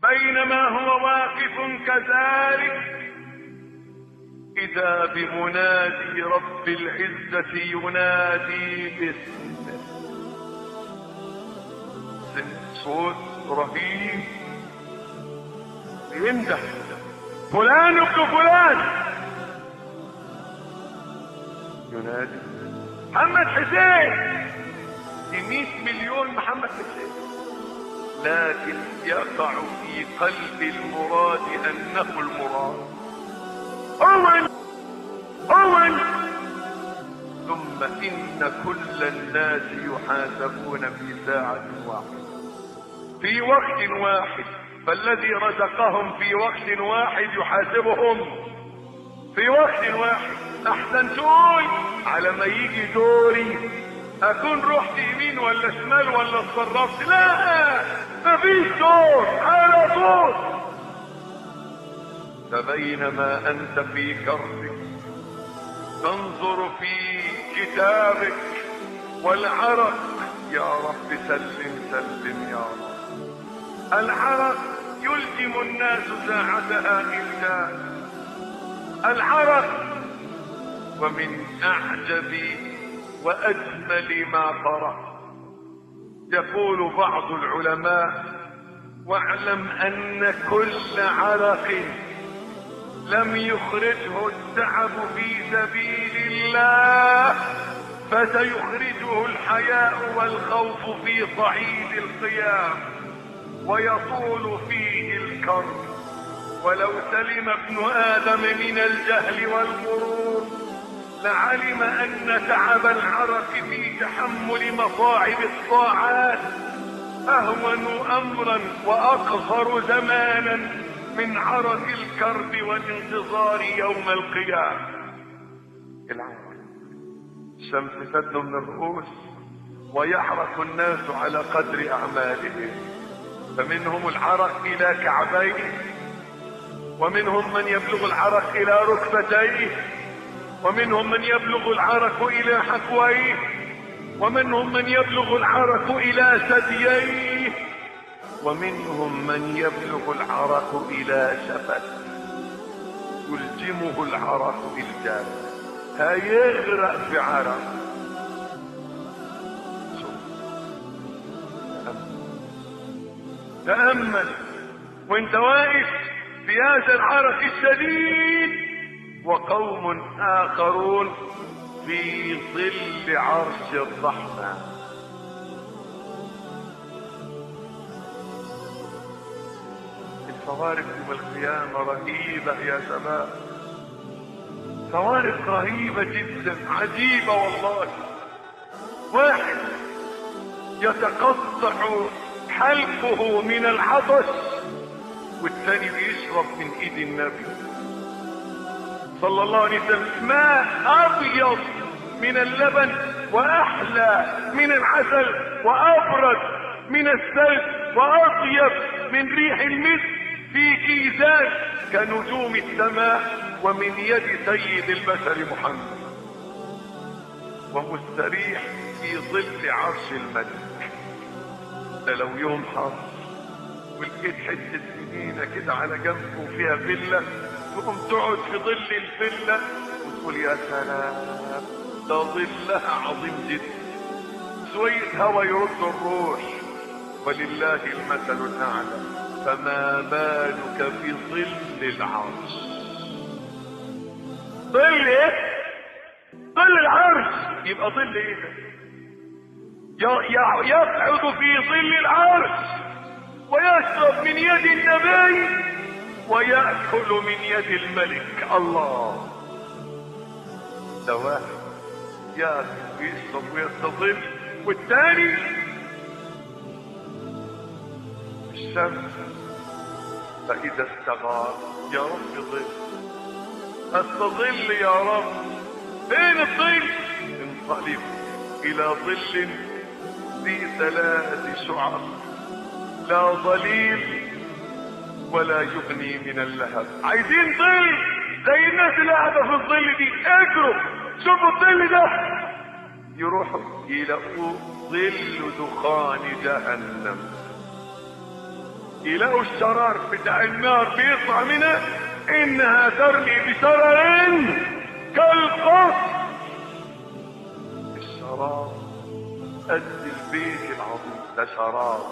بينما هو واقف كذلك إذا بمنادي رب العزة ينادي باسمه، صوت رهيب ينده فلان ابن فلان، ينادي محمد حسين، 100 مليون محمد حسين، لكن يقع في قلب المراد انه المراد أول ثم إن كل الناس يحاسبون في ساعة واحدة في وقت واحد، فالذي رزقهم في وقت واحد يحاسبهم في وقت واحد. احسن تقول على ما يجي دوري اكون رحت يمين ولا شمال ولا اتصرفت، لا مفيش دور على طول. فبينما انت في كربك تنظر في كتابك والعرق، يا رب سلم سلم يا رب. العرق يلزم الناس ساعتها إلا العرق. ومن أعجب وأجمل ما قرأ يقول بعض العلماء: واعلم أن كل عرق لم يخرجه التعب في سبيل الله فسيخرجه الحياء والخوف في صعيد القيام، ويطول فيه الكرب. ولو سلم ابن آدم من الجهل والغرور لعلم أن تعب العرق في تحمل مصاعب الطاعات أهون أمرا وأقصر زمانا من عرق الكرب والانتظار يوم القيامة. العرق الشمس تدنو من الرؤوس ويحرق الناس على قدر أعمالهم، فمنهم العرق إلى كعبيه، ومنهم من يبلغ العرق إلى ركبتيه، ومنهم من يبلغ العرق إلى حقويه، ومنهم من يبلغ العرق إلى ثدييه، ومنهم من يبلغ العرق إلى شفته، يلجمه العرق بالجاب، هيغرق في عرق. تأمل وانت واقف في هذا العرق الشديد، وقوم آخرون في ظل عرش الرحمن. الفوارق يوم القيامة رهيبة يا شباب، فوارق رهيبة جدا عجيبة والله. واحد يتقطع حلقه من العطش، والثاني بيشرب من ايد النبي صلى الله عليه وسلم ماء ابيض من اللبن واحلى من العسل وابرد من الثلج واطيب من ريح المسك في كيزان كنجوم السماء ومن يد سيد البشر محمد، ومستريح في ظل عرش الملك. ده لو يوم حر ولقيت حته جنينه كده على جنب وفيها فيلا، تقوم تقعد في ظل الفيلا وتقول يا سلام، ده ظلها عظيم جدا، شويه هوا يرد الروح، ولله المثل الاعلى. فما بالك في ظل العرش؟ ظل ايه؟ ظل العرش. يبقى ظل ايه ده؟ يقعد في ظل العرش ويشرب من يد النبي ويأكل من يد الملك. الله، ده واحد يأكل ويشرب ويستظل، والثاني الشمس. فإذا استغار يا رب ظل، استظل يا رب، فين الظل؟ انطلق إلى ظل ذي 3 شعب لا ظليل ولا يغني من اللهب. عايزين ظل زي الناس اللي قاعده في الظل دي، اجروا شوفوا الظل ده، يروحوا يلاقوا ظل دخان جهنم. يلاقوا الشرار بتاع النار بيطلع منها، انها ترمي بشرر كالقصر. الشرار قد البيت العظيم ده، شرار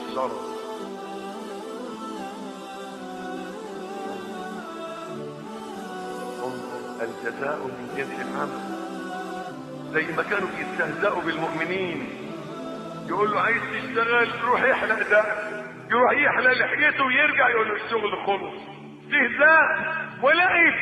الشرر. الجزاء من جنس العمل. زي ما كانوا بيستهزئوا بالمؤمنين، يقول له عايز تشتغل روح يحلق ده، يروح يحلق لحيته ويرجع يقول له الشغل خلص. استهزاء ولعب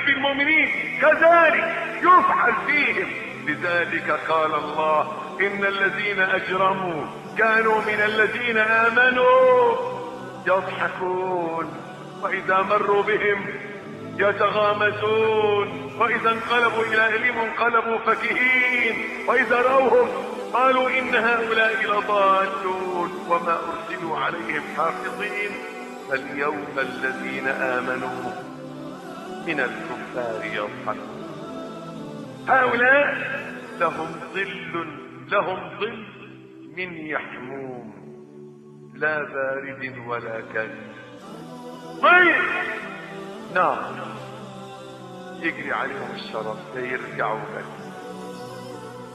بالمؤمنين، كذلك يفعل فيهم. لذلك قال الله ان الذين اجرموا كانوا من الذين امنوا يضحكون واذا مروا بهم يتغامزون واذا انقلبوا الى اهلهم انقلبوا فكهين واذا راوهم قالوا ان هؤلاء لضالون وما ارسلوا عليهم حافظين. فاليوم الذين امنوا من الكفار يضحكون. هؤلاء لهم ظل من يحموم لا بارد ولا كريم. ظل نار يجري عليهم الشرف فيرجعوا لك.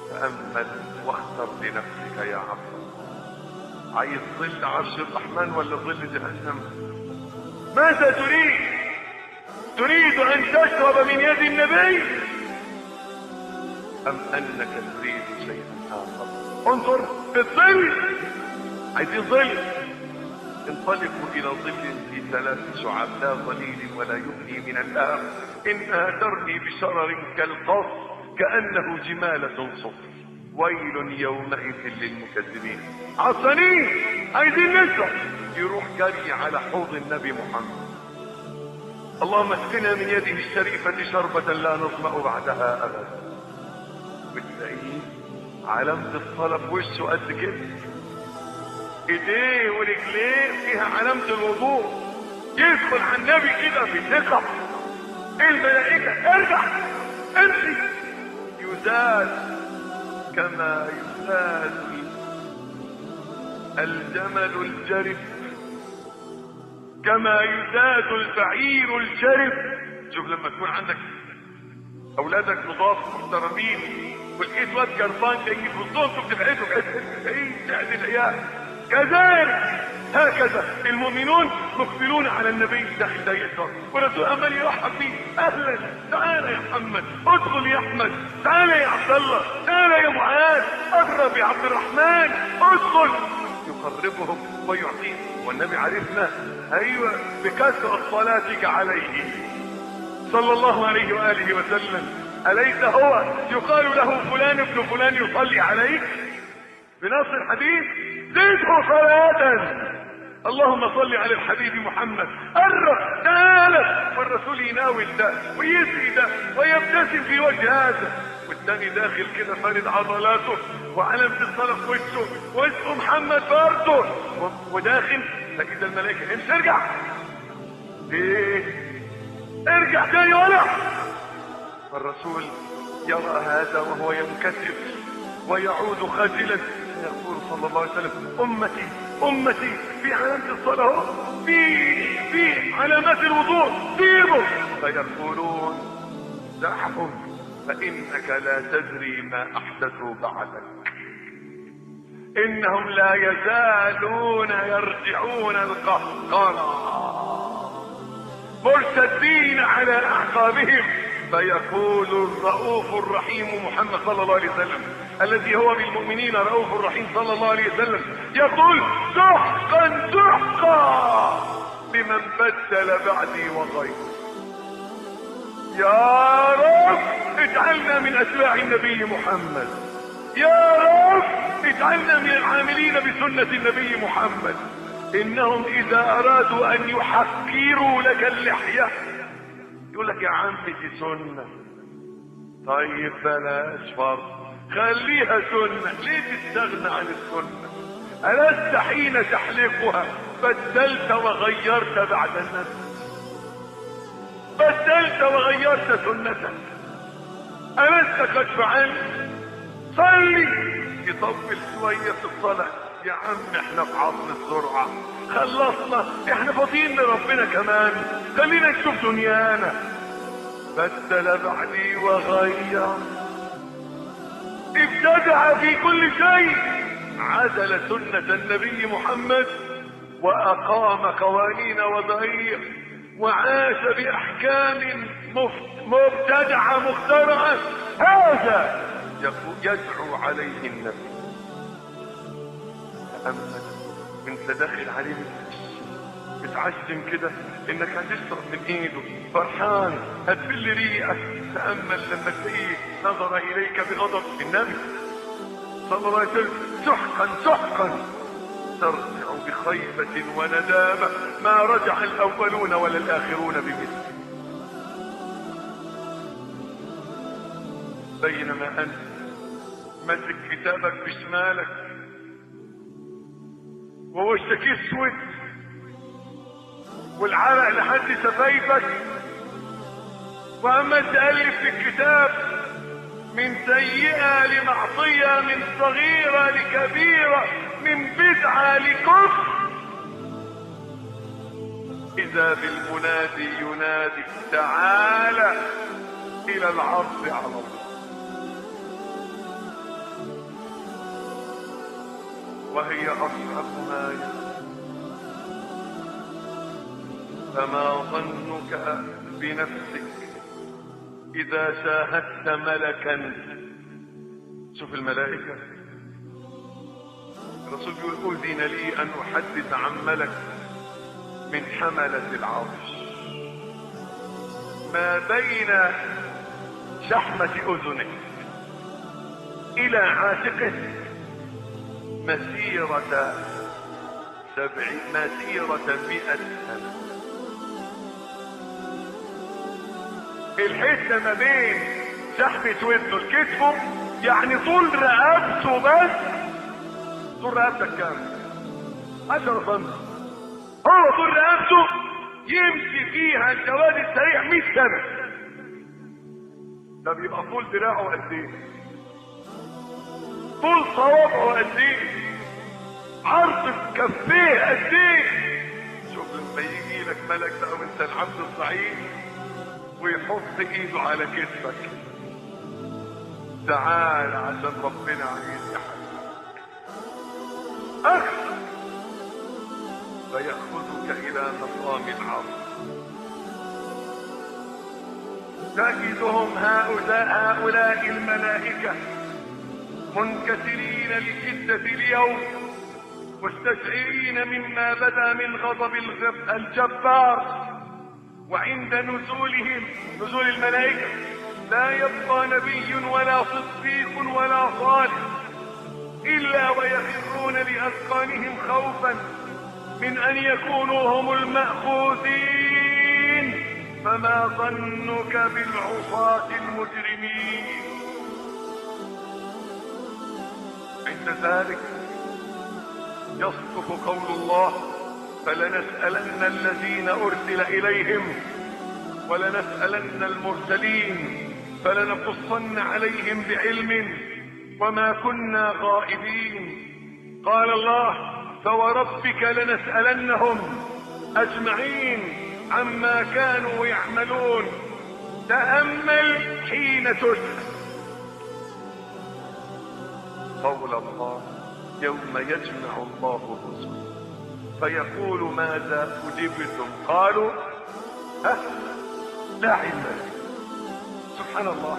تأمل واختر لنفسك يا عبد الله، عايز ظل عرش الرحمن ولا ظل جهنم؟ ماذا تريد؟ تريد ان تشرب من يد النبي ام انك تريد شيئا اخر؟ انظر في الظل، عايزين ظل. انطلقوا الى ظل في 3 شعب لا ظليل ولا يغني من اللهب انها ترمي بشرر كالقصر كانه جمالة صفر. ويل يومئذ للمكذبين. عطشانين عايزين نشرب، يروح جري على حوض النبي محمد. اللهم اسقنا من يده الشريفة شربة لا نظمأ بعدها ابدا. بتلاقيه علامة الصلاة في وشه قد كده، ايديه ورجليه فيها علامة الوضوء. يدخل على النبي كده بثقة. الملائكة ارجع امشي. يزاد كما يزاد الجمل الجرف، كما يزاد البعير الجرف. شوف لما تكون عندك اولادك نضاف محترمين ولقيت واد جربان جاي في الصوت وبتبعده تعدي العيال، كذلك هكذا المؤمنون مقبلون على النبي داخل ضيق والرسول عمال يرحب بيه. اهلا، تعال يا محمد، ادخل يا احمد، تعال يا عبد الله، تعال يا معاذ، اقرب يا عبد الرحمن، ادخل. يقربهم ويعطيهم. والنبي عرفنا ايوه بكثرة صلاتك عليه صلى الله عليه واله وسلم. اليس هو يقال له فلان ابن فلان يصلي عليك؟ بنص الحديث زده صلاة. اللهم صل على الحبيب محمد. قرب تعالى، والرسول يناول ده ويسقي ده ويبتسم في وجه هذا، والثاني داخل كده فارد عضلاته وعلامة الصلاة في وشه واسمه محمد برضه وداخل. فإذا الملائكة امشي ارجع. ايه ارجع تاني ولا. فالرسول يرى هذا وهو ينكسر ويعود خجلا، يقول صلى الله عليه وسلم امتي امتي في علامة الصلاة، في علامات الوضوء سيبوا. فيقولون دعهم فانك لا تدري ما احدثوا بعدك. انهم لا يزالون يرجعون القهقرى مرتدين على اعقابهم. فيقول الرؤوف الرحيم محمد صلى الله عليه وسلم الذي هو بالمؤمنين رؤوف رحيم صلى الله عليه وسلم يقول سحقا سحقا لمن بدل بعدي وغيري. يا رب اجعلنا من اتباع النبي محمد، يا رب اجعلنا من العاملين بسنة النبي محمد. انهم اذا ارادوا ان يحكروا لك اللحية يقول لك يا عم دي سنة، طيب بلاش فرض خليها سنة. ليه تستغنى عن السنة؟ ألست حين تحلقها بدلت وغيرت بعد النبي؟ بدلت وغيرت سنتك. ألست قد فعلت؟ صلي، يطول شوية في الصلاة يا عم احنا في عصر السرعة، خلصنا، احنا فاضيين لربنا كمان، خلينا نشوف دنيانا. بدل بعدي وغير، ابتدع في كل شيء، عدل سنة النبي محمد وأقام قوانين وضعية، وعاش بأحكام مبتدعة مخترعة. هذا يدعو عليه النبي. تأمل وانت داخل عليه بتعزم كده انك هتشرب من ايده، فرحان هتبل ريقك. تأمل لما تلاقيه نظر اليك بغضب. النبي صلى الله عليه وسلم سحقا سحقا ترجع بخيبة وندامة ما رجع الأولون ولا الآخرون بمثله. بينما أنت ماسك كتابك بشمالك ووشك اسود والعرق لحد شفايفك، وأما تألف في الكتاب من سيئة لمعصية، من صغيرة لكبيرة، من بدعة لكفر، إذا بالمنادي ينادي تعالى إلى العرض على الله. وهي أصعب ما يكون. فما ظنك بنفسك إذا شاهدت ملكا؟ شوف الملائكة، الرسول يقول أذن لي أن أحدث عن ملك من حملة العرش ما بين شحمة أذنه إلى عاتقه مسيرة 100 سنة. الحتة ما بين شحمة ودنه لكتفه يعني طول رقبته، بس طول رقبتك كام؟ 10 سم. هو طول رقبته يمشي فيها الجواد السريع 100 سنة. ده بيبقى طول دراعه قد ايه؟ طول صوابعه قد ايه؟ عرض كفيه قد ايه؟ شوف لما يجي لك ملك بقى وانت العبد الضعيف ويحط ايده على كتفك، تعال عشان ربنا عايز يحبك اخذ فيأخذك الى مقام العرض. تجدهم هؤلاء الملائكة منكسرين لشدة اليوم، مستشعرين مما بدا من غضب الجبار. وعند نزول الملائكة لا يبقى نبي ولا صديق ولا صالح إلا ويخرون لأذقانهم خوفا من أن يكونوا هم المأخوذين. فما ظنك بالعصاة المجرمين؟ عند ذلك يصدق قول الله فلنسألن الذين أرسل إليهم ولنسألن المرسلين فلنقصن عليهم بعلم وما كنا غائبين. قال الله فوربك لنسألنهم أجمعين عما كانوا يعملون. تأمل حين تسأل قول الله يوم يجمع الله الرسل فيقول ماذا أجبتم؟ قالوا لا علم لنا. سبحان الله،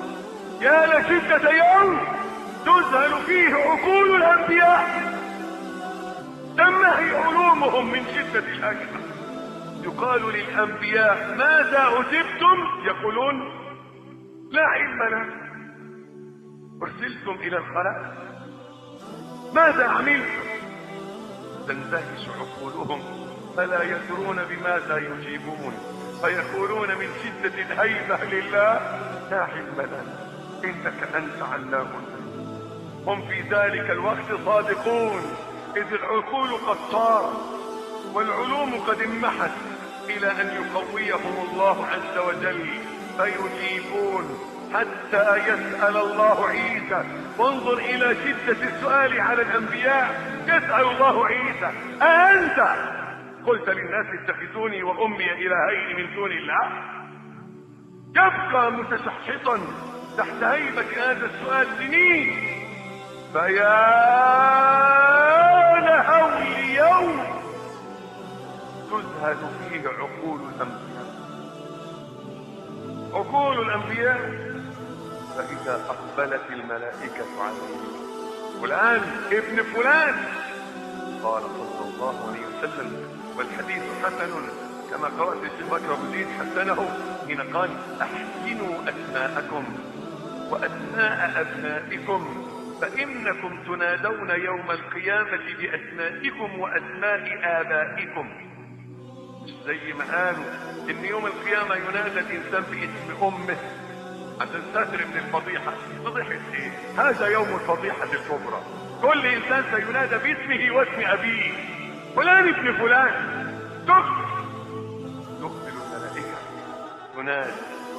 يا لشدة يوم تذهل فيه عقول الأنبياء، تنمحي علومهم من شدة الأجر. يقال للأنبياء ماذا أجبتم؟ يقولون لا علم لنا. أرسلتم إلى الخلائق ماذا عملتم؟ تندهش عقولهم فلا يدرون بماذا يجيبون، فيقولون من شدة الهيبة لله لا علم لنا إنك أنت علام الغيوب. هم في ذلك الوقت صادقون، إذ العقول قد صارت والعلوم قد انمحت إلى أن يقويهم الله عز وجل فيجيبون حتى يسأل الله عيسى. وانظر الى شدة السؤال على الانبياء. يسأل الله عيسى: أأنت قلت للناس اتخذوني وامي الهين من دون الله؟ يبقى متشحطا تحت هيبة هذا السؤال سنين. فيا لهول اليوم تزهد فيه عقول الانبياء. عقول الانبياء. فاذا اقبلت الملائكة عليه: فلان ابن فلان، قال صلى الله عليه وسلم، والحديث حسن كما قرأت الشيخ بكر أبو زيد حسنه حين قال: احسنوا اسماءكم واسماء ابنائكم فانكم تنادون يوم القيامة باسمائكم واسماء ابائكم. مش زي ما قالوا ان يوم القيامة ينادى الانسان باسم امه عشان تسر من الفضيحة. فضيحة ايه؟ هذا يوم الفضيحة الكبرى. كل انسان سينادى باسمه واسم ابيه. فلان ابن فلان. تقبل الملائكة تنادي.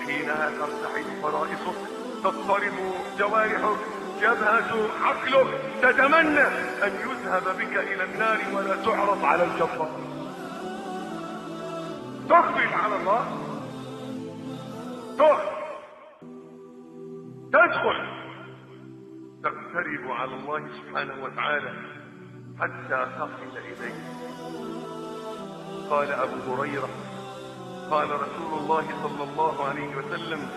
حينها ترتعد فرائصه، تضطرب جوارحه، يبهت عقله، تتمنى ان يذهب بك الى النار ولا تعرض على الجبار. تقبل على الله، تدخل، تقترب على الله سبحانه وتعالى حتى تصل اليه. قال ابو هريرة: قال رسول الله صلى الله عليه وسلم: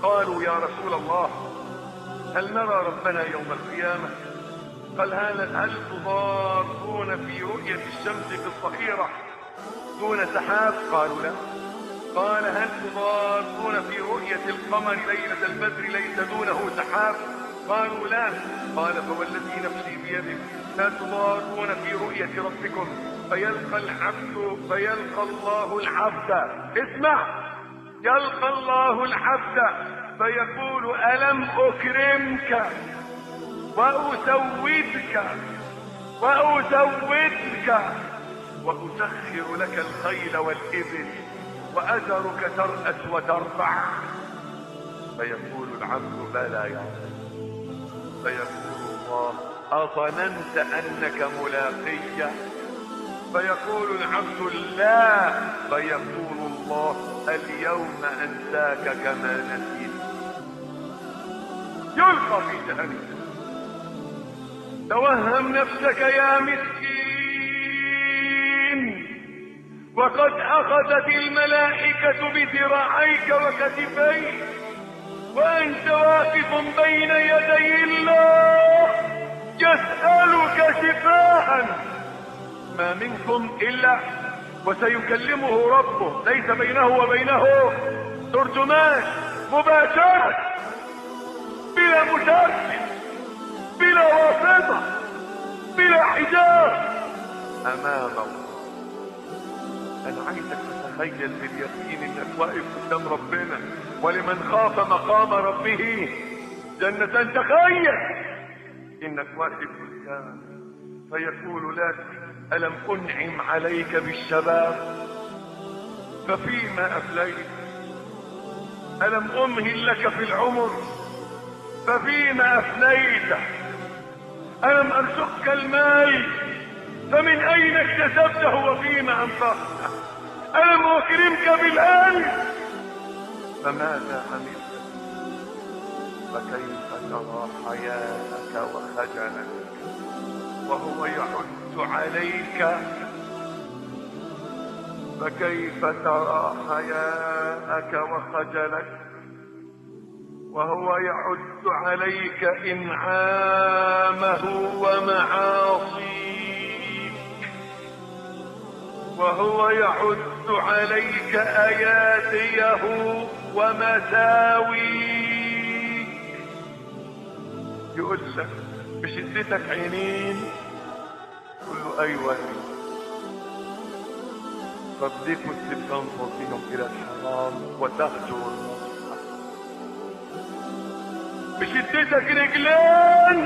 قالوا يا رسول الله هل نرى ربنا يوم القيامة؟ قال: هل تضارون في رؤية الشمس في الظهيرة دون سحاب؟ قالوا لا. قال: هل تضارون في رؤية القمر ليلة البدر ليس دونه سحاب؟ قالوا لا. قال: فوالذي نفسي بيده لا تضارون في رؤية ربكم فيلقى الله العبد. اسمع، يلقى الله العبد فيقول: ألم أكرمك وأسودك وأسخر لك الخيل والإبل وأذرك ترأس وترفع؟ فيقول العبد: بلى يا رب. فيقول الله: أظننت أنك ملاقي؟ فيقول العبد: لا. فيقول الله: اليوم أنساك كما نسيت. يلقى في جهنم. توهم نفسك يا مسكين، وقد أخذت الملائكة بذراعيك وكتفيك وأنت واقف بين يدي الله يسألك شفاء. ما منكم إلا وسيكلمه ربه، ليس بينه وبينه ترجمان، مباشرة بلا مشاركة بلا واسطة بلا حجاب أمام الله. أنا عايزك تتخيل باليقين إنك واقف قدام ربنا، ولمن خاف مقام ربه جنة. تخيل إنك واقف قدام فيقول لك: ألم أنعم عليك بالشباب ففيما أفليت؟ ألم أمهل لك في العمر ففيما أفنيت؟ ألم أرزقك المال فمن أين اكتسبته وفيما أنفقته؟ ألم أكرمك بالأهل فماذا عملت؟ فكيف ترى حياتك وخجلك وهو يحث عليك؟ فكيف ترى حياءك وخجلك وهو يحث عليك إنعامه ومعاصيك، وهو يحث عليك آياته ومساويك. يقول لك: مش اديتك عينين؟ تقول له: ايوه. طب ليه كنت بتنظر فيهم الى الحرام وتهجر النصح؟ مش اديتك رجلين؟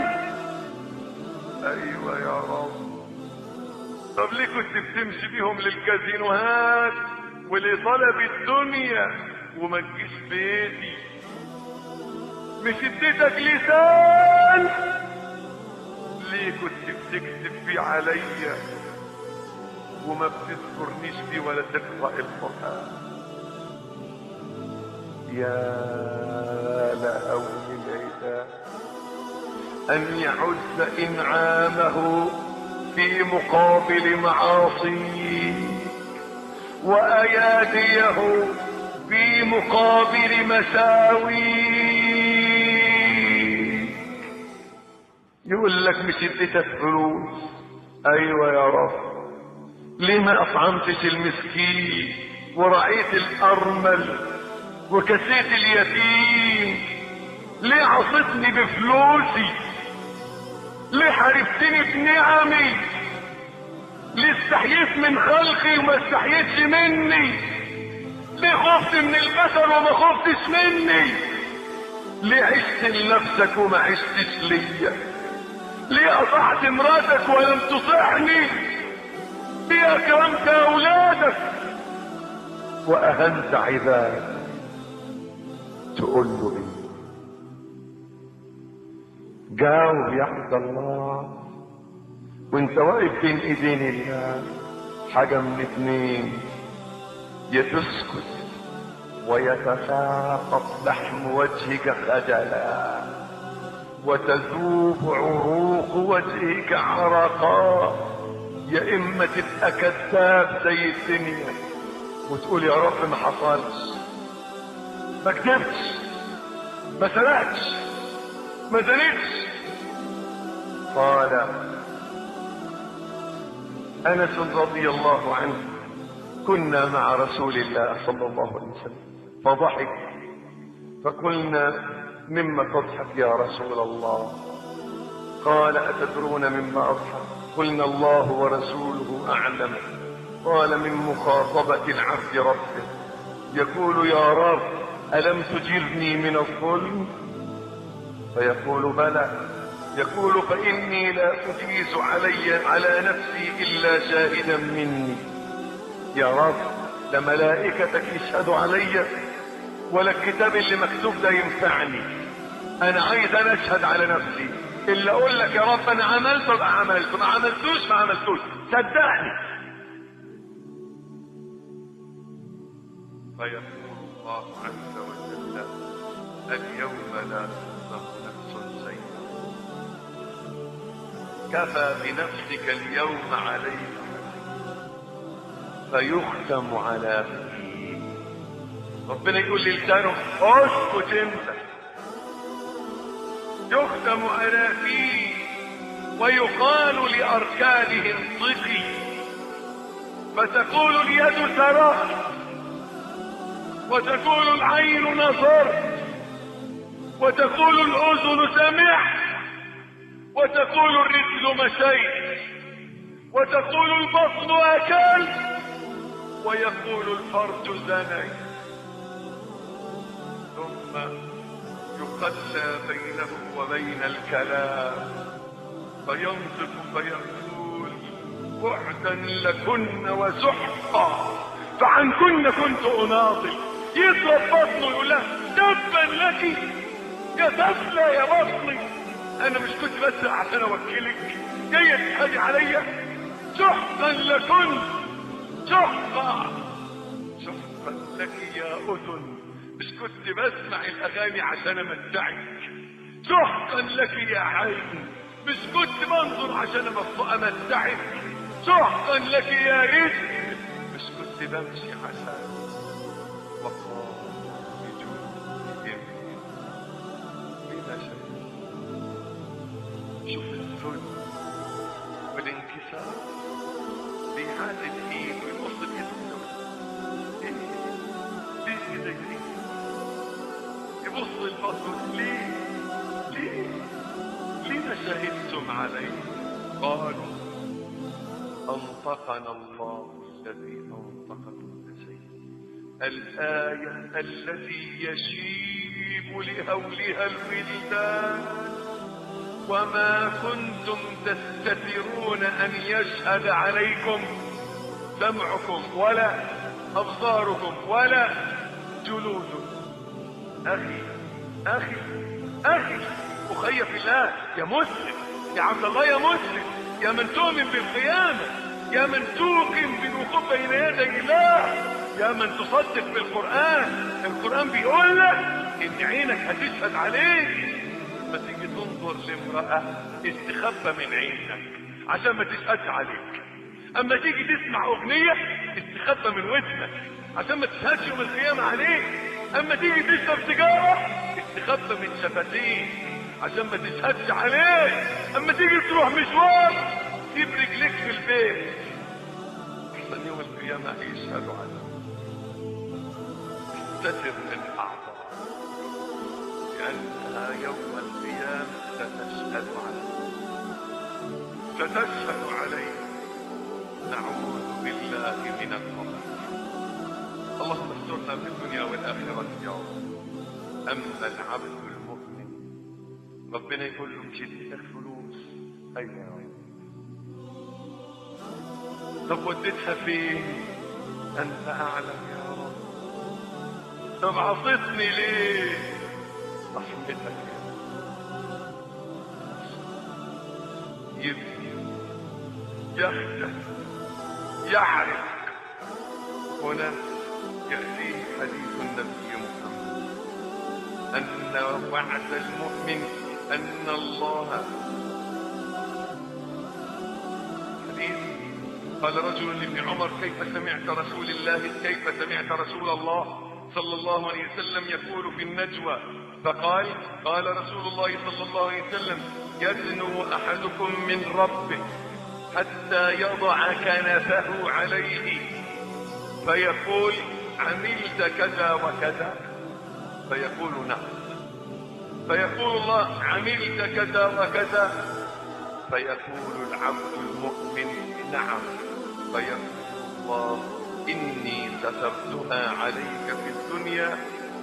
ايوه يا رب. طب ليه كنت بتمشي بيهم للكازينوهات ولطلب الدنيا وما تجيش بيتي مش اديتك لسان ليه كنت بتكتب فيه عليا وما بتذكرنيش فيه ولا تقرأ القرآن؟ يا لهول العتاب أن يعز إنعامه في مقابل معاصيه وأياديه في مقابل مساويه. يقول لك مش اديتك فلوس، ايوه يا رب، ليه ما اطعمتش المسكين ورعيت الارمل وكسيت اليتيم؟ ليه عصيتني بفلوسي؟ ليه حاربتني بنعمي؟ ليه استحييت من خلقي وما استحييتش مني؟ ليه خفت من البشر وما خفتش مني؟ ليه عشت لنفسك وما عشتش ليا؟ ليه اطعت مراتك ولم تصحني؟ ليه اكرمت اولادك واهنت عبادك؟ تقول له ايه؟ جاوب يا عبد الله وانت واقف بين ايدين الله. حاجة من اتنين، يا تسكت ويتساقط لحم وجهك خجلا وتذوب عروق وجهك عرقا، يا اما تبقى كذاب زي الدنيا وتقول يا رب ما حصلش، ما كذبتش، ما سرقتش، ما زنيتش. قال انس رضي الله عنه كنا مع رسول الله صلى الله عليه وسلم فضحك، فقلنا مما تضحك يا رسول الله؟ قال أتدرون مما أضحك؟ قلنا الله ورسوله أعلم. قال من مخاطبة العبد ربه يقول يا رب ألم تجرني من الظلم؟ فيقول بلى. يقول فإني لا أجيز على نفسي إلا شاهدا مني. يا رب لا ملائكتك يشهدوا علي ولا الكتاب اللي مكتوب ده ينفعني، انا عايز انا اشهد على نفسي. اللي اقول لك يا رب انا عملت ابقى عملت، ما عملتوش ما عملتوش، صدقني. فيقول الله عز وجل اليوم لا تظلم نفس شيئا، كفى بنفسك اليوم عليك، فيختم على فيه. ربنا يقول للسانه اسكت انت، يختم على فيه ويقال لاركانه انطقي، فتقول اليد سرقت وتقول العين نظرت وتقول الاذن سمعت وتقول الرجل مشيت وتقول البطن اكلت ويقول الفرج زنيت. ثم يقلى بينه وبين الكلام فينطق فيقول بعدا لكن وسحقا فعنكن كنت اناضل. يضرب بطنه يقول لها تبا لك يا تفلى يا بطني، انا مش كنت بس عشان اوكلك جايه تحاجي عليا؟ سحقا لكن، سحقا سحقا لك يا اذن، مش كنت بسمع الاغاني عشان امتعك؟ سحقا لك يا عين، مش كنت بنظر عشان امتعك؟ سحقا لك يا رزق، مش كنت بمشي عشان وقار بجودهم. لذا شوف الذل والانكسار بهذا الايد ويبص بيده ليه كده يبص البصر ليه شهدتم عليه؟ قالوا انطقنا الله الذي انطق كل شيء. الآية التي يشيب لهولها الولدان وما كنتم تستترون ان يشهد عليكم سمعكم ولا ابصاركم ولا جلودكم. اخي اخي اخي في الله، يا مسلم، يا عبد الله، يا مسلم، يا من تؤمن بالقيامة، يا من توقن بالوقوف بين يدي الله، يا من تصدق بالقرآن. القرآن بيقول لك ان عينك هتشهد عليك. ما تيجي تنظر لامرأة استخبى من عينك عشان ما تشهدش عليك. اما تيجي تسمع اغنية استخبى من ودنك عشان ما تشهدش يوم القيامة عليك. اما تيجي تشرب سيجارة استخبى من شفتيك عشان ما تشهدش عليك. اما تيجي تروح مشوار سيب رجليك في البيت عشان يوم القيامة هيشهدوا عليك. استتر من اعضاء لانها يوم القيامة ستشهد عليك. نعوذ بالله من القبر. اللهم استرنا في الدنيا والآخرة يا رب. أما العبد المؤمن ربنا يقول له مش اديتك فلوس، أيوة يا رب، طب وديتها فين؟ أنت أعلم يا رب. طب عصيتني ليه؟ رحمتك يا رب. يبكي، يخجل، يعرف. هنا يأتيه حديث النبي محمد أن وعد المؤمن أن الله حديث. قال رجل لابن عمر كيف سمعت رسول الله صلى الله عليه وسلم يقول في النجوى؟ فقال رسول الله صلى الله عليه وسلم يدنو أحدكم من ربه حتى يضع كنفه عليه فيقول عملت كذا وكذا، فيقول نعم، فيقول الله عملت كذا وكذا، فيقول العبد المؤمن نعم، فيقول الله إني سترتها عليك في الدنيا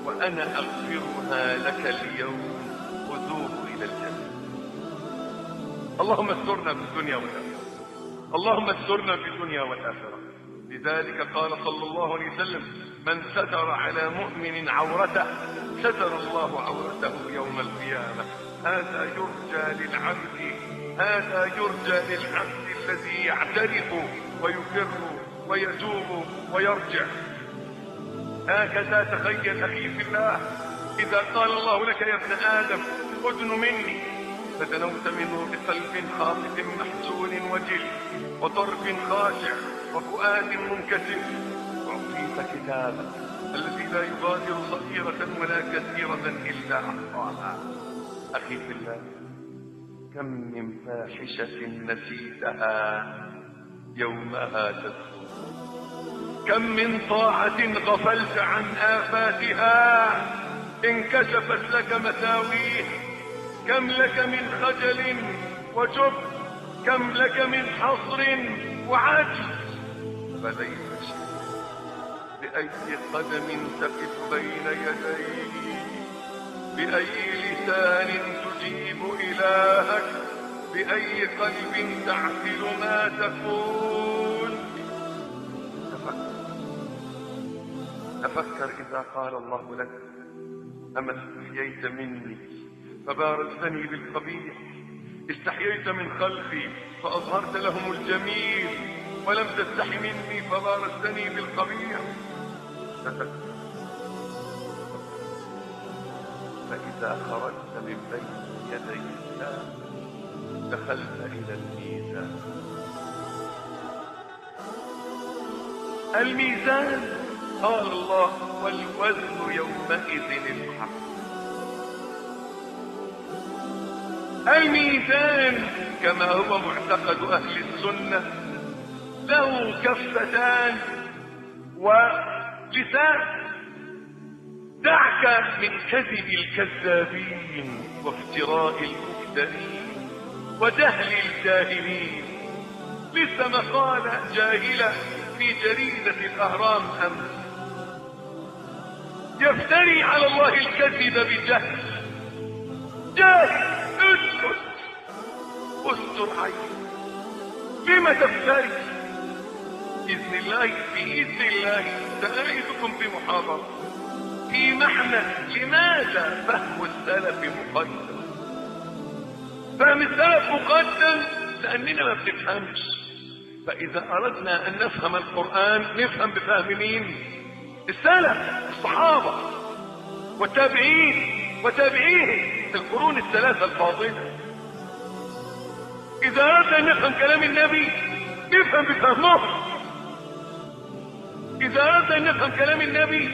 وأنا أغفرها لك اليوم، خذوه إلى الجنة. اللهم استرنا في الدنيا والآخرة، اللهم استرنا في الدنيا والآخرة. لذلك قال صلى الله عليه وسلم من ستر على مؤمن عورته ستر الله عورته يوم القيامة. هذا يرجى للعبد الذي يعترف ويقر ويتوب ويرجع. هكذا تخيل أخي في الله إذا قال الله لك يا ابن آدم أدن مني، فدنوت منه بقلب خافت محزون وجل وطرف خاشع وفؤاد منكسر، أعطيت كتابك الذي لا يغادر صغيرة ولا كثيرة إلا أحصاها. أخي في الله، كم من فاحشة نسيتها يومها تذكر، كم من طاعة غفلت عن آفاتها انكشفت لك مساويه، كم لك من خجل وجب، كم لك من حصر وعجز. فليس شيء بأي قدم تقف بين يديه، بأي لسان تجيب إلهك، بأي قلب تعقل ما تقول. تفكر إذا قال الله لك أما استحييت مني فبارزتني بالقبيح، استحييت من خلقي فأظهرت لهم الجميل، ولم تستحي مني فبارزتني بالقبيح. فإذا خرجت من بين يدي الله دخلت إلى الميزان. الميزان قال الله والوزن يومئذ الحق. الميزان كما هو معتقد أهل السنة له كفتان ولسان. دعك من كذب الكذابين وافتراء المفترين وجهل الجاهلين. لسه مقالة جاهلة في جريدة الأهرام أمس يفتري على الله الكذب بجهل. جاهل، اسكت، استر عينك، لما تفتري؟ بإذن الله سأعيدكم بمحاضرة في معنى لماذا فهم السلف مقدم. فهم السلف مقدم لأننا ما بنفهمش، فإذا أردنا أن نفهم القرآن نفهم بفهم مين؟ السلف، الصحابة والتابعين وتابعيهم، القرون الثلاثة الفاضلة. إذا أردنا أن نفهم كلام النبي نفهم بفهمهم، إذا أردنا أن نفهم كلام النبي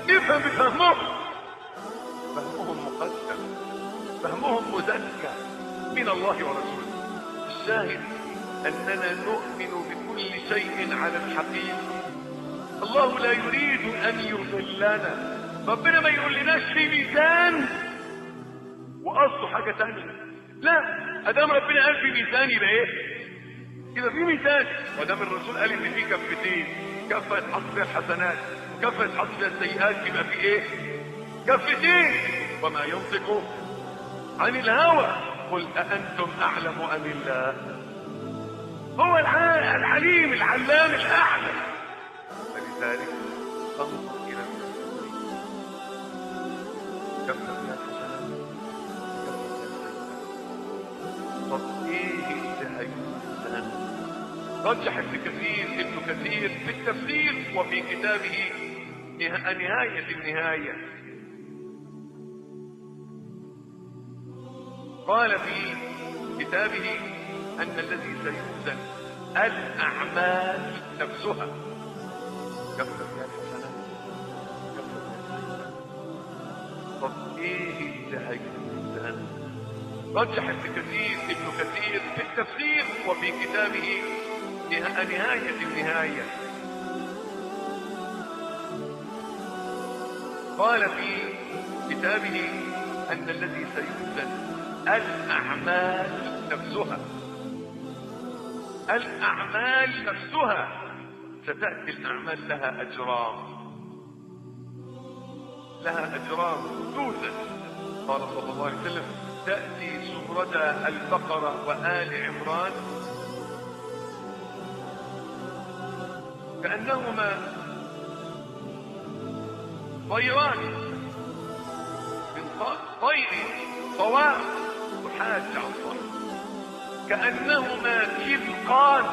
نفهم بفهمهم. فهمهم مقدم، فهمهم مزكى من الله ورسوله. الشاهد أننا نؤمن بكل شيء على الحقيقة. الله لا يريد أن يضلنا، ربنا ما يقول لناش في ميزان وقصده حاجة تانية، لا، ادام ربنا قال في ميزان يبقى ايه؟ يبقى في ميزان. وادام الرسول قال ان في كفتين، كفه يتحط فيها الحسنات وكفه يتحط فيها السيئات، يبقى في ايه؟ كفتين. وما ينطق عن الهوى قل أأنتم أعلم أم الله. هو العليم العلام الأعلم. فلذلك انظر إلى كفة من الحسنات، طب ايه انتهى الإنسان؟ رجح ابن كثير في التفسير وفي كتابه نهاية النهاية، قال في كتابه أن الذي سيوزن الأعمال نفسها، كفة من الحسنات كفة من السيئات. طب ايه انتهى الإنسان؟ رجح ابن كثير في التفسير وفي كتابه نهاية النهاية، قال في كتابه أن الذي سيوزن الأعمال نفسها، الأعمال نفسها ستأتي الأعمال لها أجرام توزن. قال صلى الله عليه وسلم تأتي سورة البقرة وآل عمران كأنهما طيران من طير صواب تحاج عن صاحب، كأنهما كلقان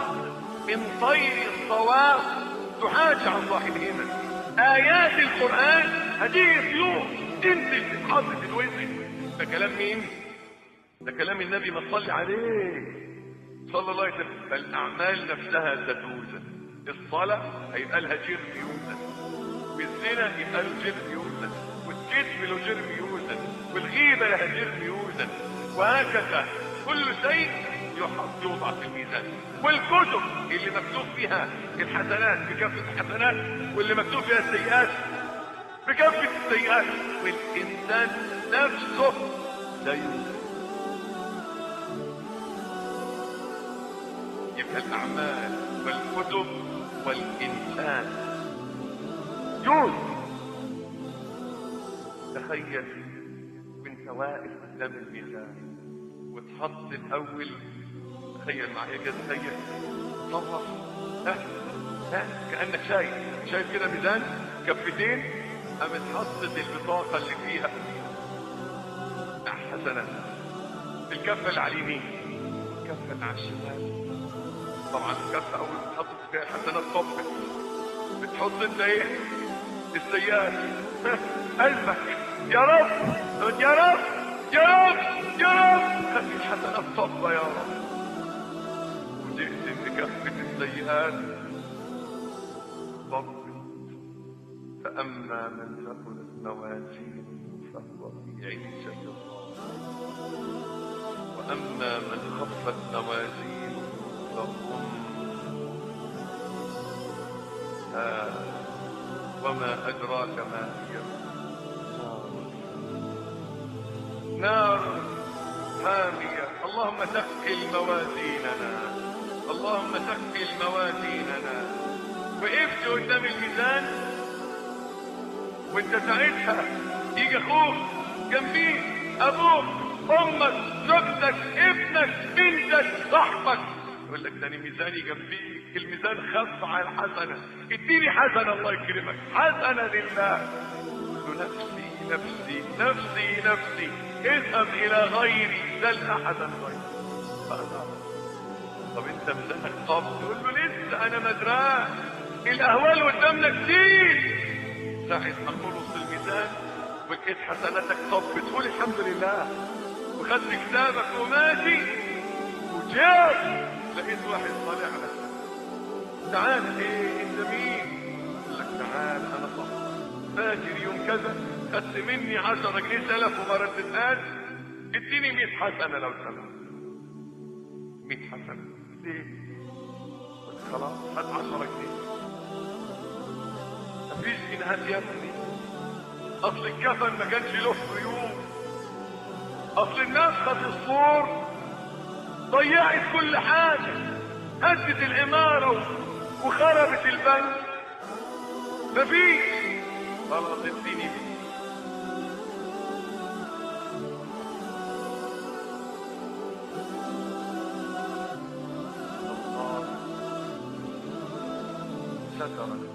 من طير الصواب تحاج عن صاحبهما. آيات القرآن هذه سيوف تنزل تتحط في الوزن. ده كلام مين؟ ده كلام النبي ما تصلي عليه صلى الله عليه وسلم. فالأعمال نفسها ستوزن. الصلاة هيبقى لها جرم يوزن، والزنا يبقى له جرم يوزن، والكذب له جرم يوزن، والغيبة لها جرم يوزن، وهكذا كل شيء يوضع في الميزان. والكتب اللي مكتوب فيها الحسنات بكافة الحسنات، واللي مكتوب فيها السيئات بكافة السيئات، والإنسان نفسه لا يوزن. يبقى الأعمال والكتب والإنسان يوزن. تخيل وانت واقف قدام الميزان وتحط الأول، تخيل معايا كده، تخيل صرف كأنك شايف كده ميزان كفتين، قامت حطت البطاقة اللي فيها حسنات، الكفة اللي على اليمين الكفة اللي على الشمال. طبعا الكفة أول ما تحط فيها الحسنات صفت، بتحط انت ايه؟ السيئات. قلبك يا رب يا رب يا رب يا رب خلي الحسنات صفة يا رب. وجئت ان كفة السيئات صفت. فأما من ثقلت موازينه فهو في عيشة راضية، وأما من خفت موازينه فأمه وما أدراك ما هي نار حامية. اللهم ثقل موازيننا، اللهم ثقل موازيننا. وقفت قدام الميزان وانت ساعتها يجي اخوك جنبيك، ابوك، امك، زوجتك، ابنك، بنتك، صاحبك، يقول لك ده ميزاني جنبيك، الميزان خف على الحسنه، اديني حسنه الله يكرمك، حسنه لله. له نفسي نفسي نفسي نفسي، اذهب الى غيري سل احدا غيري. طب انت مزنك قبض؟ يقول له لسه انا مدراك، الاهوال قدامنا كتير. ساعة ما خلص الميزان ولقيت حسناتك طب تقول الحمد لله، وخدت كتابك وماشي وجاء لقيت واحد طالع لك، تعال ايه انت مين؟ قال لك تعال انا صح، فاكر يوم كذا خدت مني 10 جنيه سلف وما ردتهاش، اديني 100 حسنه لو سمحت. 100 حسنه ليه؟ قلت خلاص هات 10 جنيه. مفيش جنيهات يا ابني، اصل الكفن ما كانش له عيوب، اصل النفخه في الصور ضيعت كل حاجه، هدت العماره وخربت البنك. مفيش، خلاص اديني بيه. الله سترك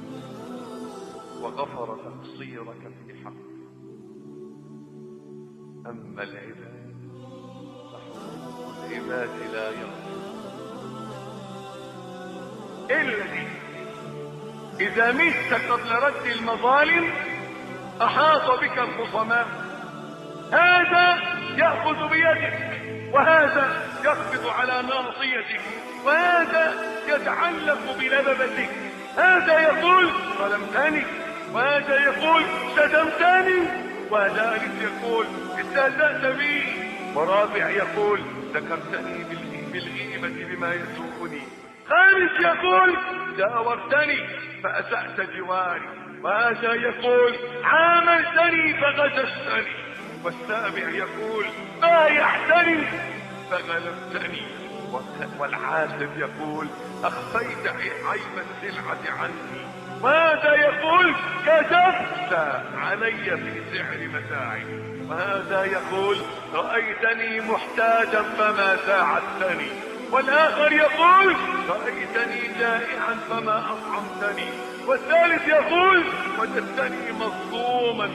وغفر تقصيرك في حقك. اما العباد فحقوق العباد لا يغفر الا دي. اذا مت قبل رد المظالم احاط بك الخصماء، هذا ياخذ بيدك وهذا يقبض على ناصيتك وهذا يتعلق بلببتك، هذا يقول ظلمتني وهذا يقول شتمتني وثالث يقول استهزأت بي ورابع يقول ذكرتني بالغيبة بما يسوءني، خامس يقول جاورتني فأسأت جواري وهذا يقول عاملتني فغششتني، والسابع يقول بايعتني فغلبتني، والعاشر يقول أخفيت عيب السلعة عني، وهذا يقول كذبت علي في سعر متاعي، وهذا يقول رأيتني محتاجا فما ساعدتني، والآخر يقول رأيتني جائعا فما أطعمتني، والثالث يقول وجدتني مظلوما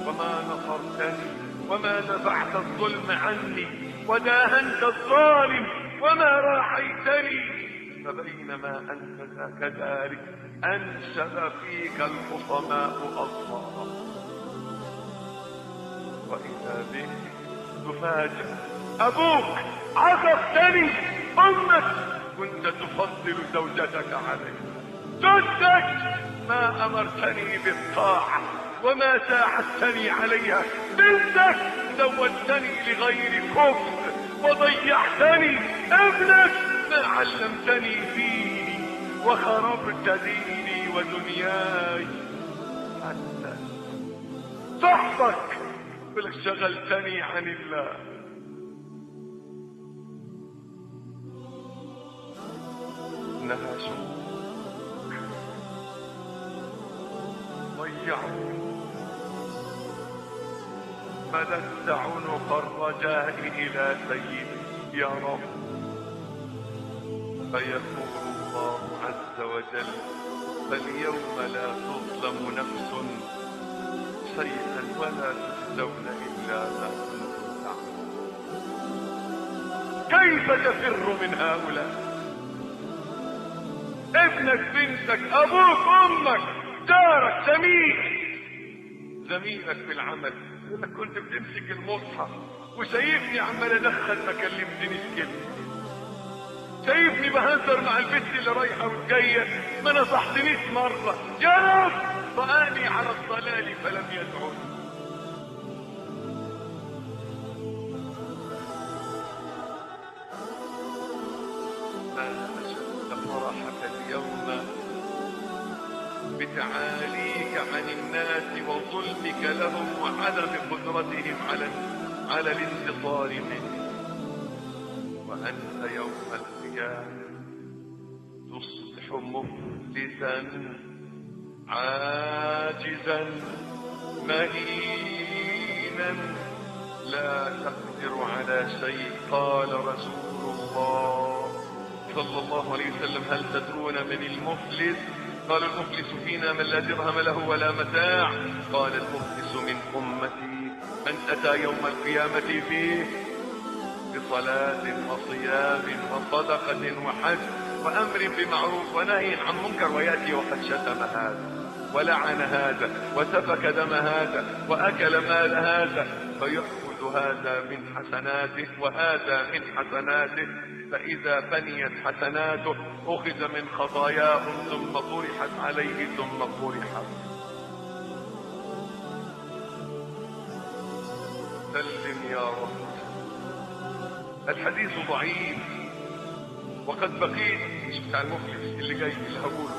وما نصرتني وما دفعت الظلم عني وداهنت الظالم وما راحيتني، فبينما أنت كذلك أنشأ فيك الخصماء أصفارا، وإذا به تفاجأ أبوك عصفتني، أمك كنت تفضل زوجتك علي، زوجتك ما أمرتني بالطاعة وما ساعدتني عليها، بنتك زوجتني لغير كفر وضيعتني، ابنك ما علمتني ديني وخربت ديني ودنياي، حتى صحبك بل شغلتني عن الله. انها شوق ضيعوا، مددت عنق الرجاء الى سيدي يا رب، فيقول الله عز وجل فاليوم لا تظلم نفس شيئا ولا تجزون الا ما كنتم تعملون. كيف تفر من هؤلاء؟ ابنك بنتك ابوك امك جارك زميلك في العمل، يقول لك كنت بتمسك المصحف وشايفني عمال ادخل ما كلمتنيش كلمه، شايفني بهزر مع البنت اللي رايحه وجايه ما نصحتنيش مره، يا رب رآني على الضلال فلم يدعني. ما أشد فرحك اليوم بتعاليك عن الناس وظلمك لهم وعدم قدرتهم على الانتصار منك، وأنت يوم القيامة تصبح مفلسا عاجزا مهينا لا تقدر على شيء. قال رسول الله صلى الله عليه وسلم هل تدرون من المفلس؟ قال المفلس فينا من لا درهم له ولا متاع. قال المفلس من أمتي من أتى يوم القيامة فيه بصلاة وصيام وصدقة وحج وأمر بمعروف ونهي عن منكر، ويأتي وقد شتم هذا ولعن هذا وسفك دم هذا وأكل مال هذا، فيأخذ هذا من حسناته وهذا من حسناته، فإذا فنيت حسناته أخذ من خطاياهم ثم طرحت عليه ثم طرحت. سلم يا رب. الحديث ضعيف، وقد بقيت بتاع المفلس اللي جاي اللي هقوله،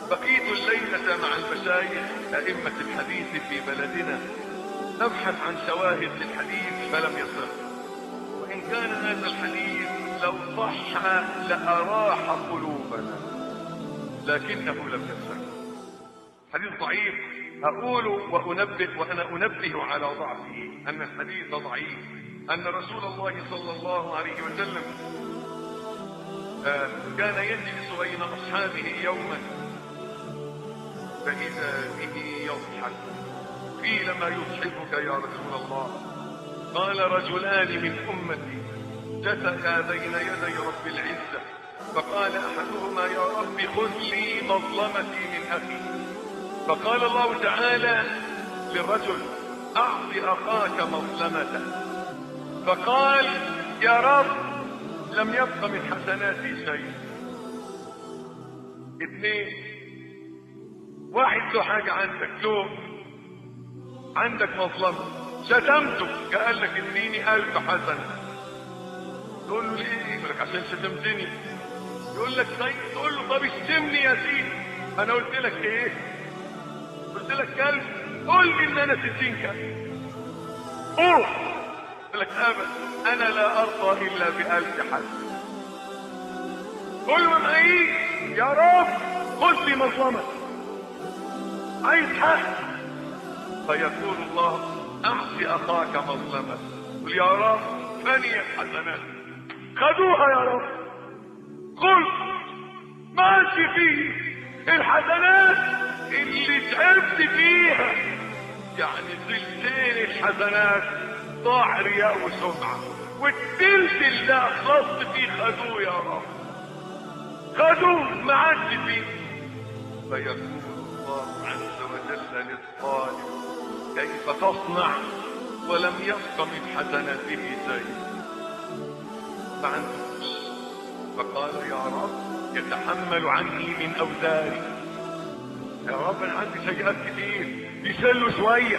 بقيت الليلة مع المشايخ أئمة الحديث في بلدنا نبحث عن شواهد للحديث فلم يصح، وإن كان هذا الحديث لو صح لأراح قلوبنا لكنه لم يصح. حديث ضعيف أقول وأنبه، وأنا أنبه على ضعفه أن الحديث ضعيف، أن رسول الله صلى الله عليه وسلم كان يجلس بين أصحابه يوما فإذا به يضحك. قيل ما يضحكك يا رسول الله؟ قال رجلان من أمتي جثيا بين يدي رب العزة، فقال أحدهما يا رب خذ لي مظلمتي من أخي، فقال الله تعالى للرجل أعط أخاك مظلمته، فقال يا رب لم يبق من حسناتي شيء. اثنين، واحد له حاجة عندك مظلمة شتمته قال لك اديني 1000 حسنة، تقول له ليه؟ يقول لك عشان شتمتني. يقول لك طيب، تقول له طب اشتمني يا سيدي، انا قلت لك ايه؟ قلت لك كلب، قول لي ان انا 60 كلب. اوه، يقول لك ابدا انا لا ارضى الا ب1000 حسنة. قول له معيش يا رب خذ لي مظلمة، عايز حق، فيقول الله اعطي اخاك مظلمة. قل يا رب فنيت حسنات، خدوها يا رب، قل ماشي فيه الحسنات اللي تعبت فيها، يعني ثلثين الحسنات ضاع رياء وسمعة، والثلث اللي اخلصت فيه خدوه يا رب، خدوه ما عادش فيه. فيقول الله عز وجل للطالب كيف تصنع ولم يبق من حسناته شيء؟ ما عندوش. فقال يا رب يتحمل عني من أوزاري، يا رب انا عندي سيئات كتير يسلوا شوية،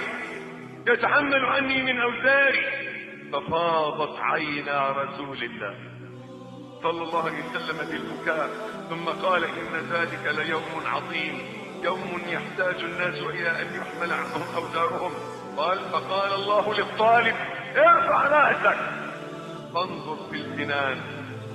يتحمل عني من أوزاري. ففاضت عينا رسول الله صلى الله عليه وسلم بالبكاء، ثم قال إن ذلك ليوم عظيم، يوم يحتاج الناس إلى أن يحمل عنهم أوزارهم. فقال الله للطالب ارفع رأسك فانظر في الجنان،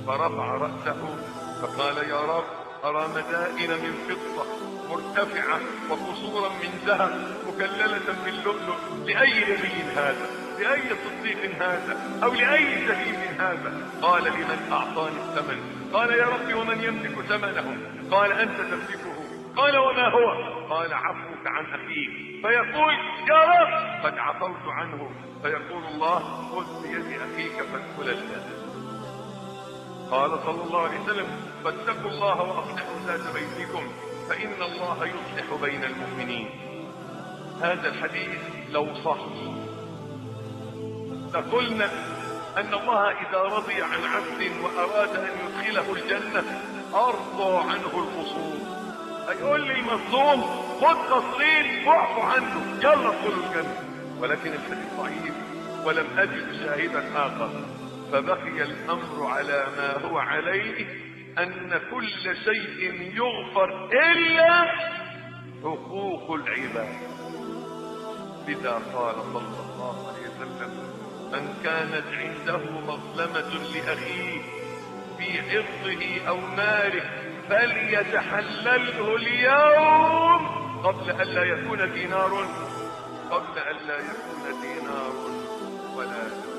فرفع رأسه فقال يا رب أرى مدائن من فضة مرتفعة وقصورا من ذهب مكللة باللؤلؤ، لأي نبي هذا؟ لأي صديق هذا؟ أو لأي شهيد هذا؟ قال لمن أعطاني الثمن. قال يا رب ومن يملك ثمنه؟ قال أنت تملكه. قال وما هو؟ قال عفوك عن أخيك. فيقول يا رب قد عفوت عنه، فيقول الله خذ بيد أخيك فادخل الجنة. قال صلى الله عليه وسلم فاتقوا الله وأصلحوا ذات بينكم فإن الله يصلح بين المؤمنين. هذا الحديث لو صح لقلنا أن الله إذا رضي عن عبد وأراد أن يدخله الجنة أرضى عنه القصور. هيقول لي المظلوم خد قصرين واعفو عنه يلا ادخلوا الجنة، ولكن الحديث ضعيف ولم أجد شاهدا آخر، فبقي الأمر على ما هو عليه، أن كل شيء يغفر إلا حقوق العباد. لذا قال صلى الله عليه وسلم من كانت عنده مظلمة لأخيه في عرضه أو ماله فليتحلله اليوم قبل أن لا يكون دينار ولا درهم.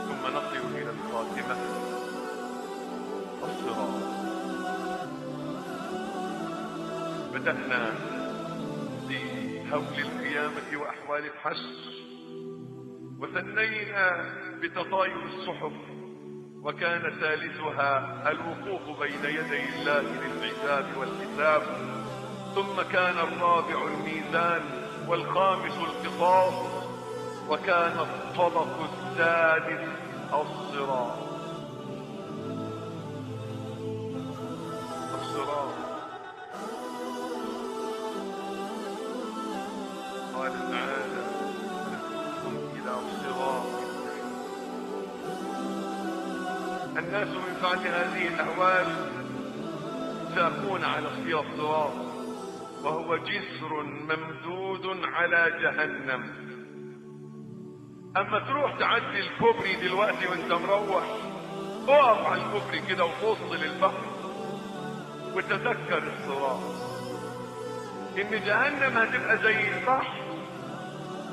ثم نصل إلى الخاتمة، الصراط. بدأنا بهول القيامة وأحوال الحشر، وثنينا بتطاير الصحف، وكان ثالثها الوقوف بين يدي الله للعتاب والحساب، ثم كان الرابع الميزان، والخامس القصاص، وكان الطبق السادس الصراط. قال تعالى: إلى صراط. الناس من بعد هذه الأحوال ساقون على الصراط، وهو جسر ممدود على جهنم. اما تروح تعدي الكوبري دلوقتي وانت مروح، اقف على الكوبري كده وبص للبحر وتذكر الصراط، ان جهنم هتبقى زي البحر،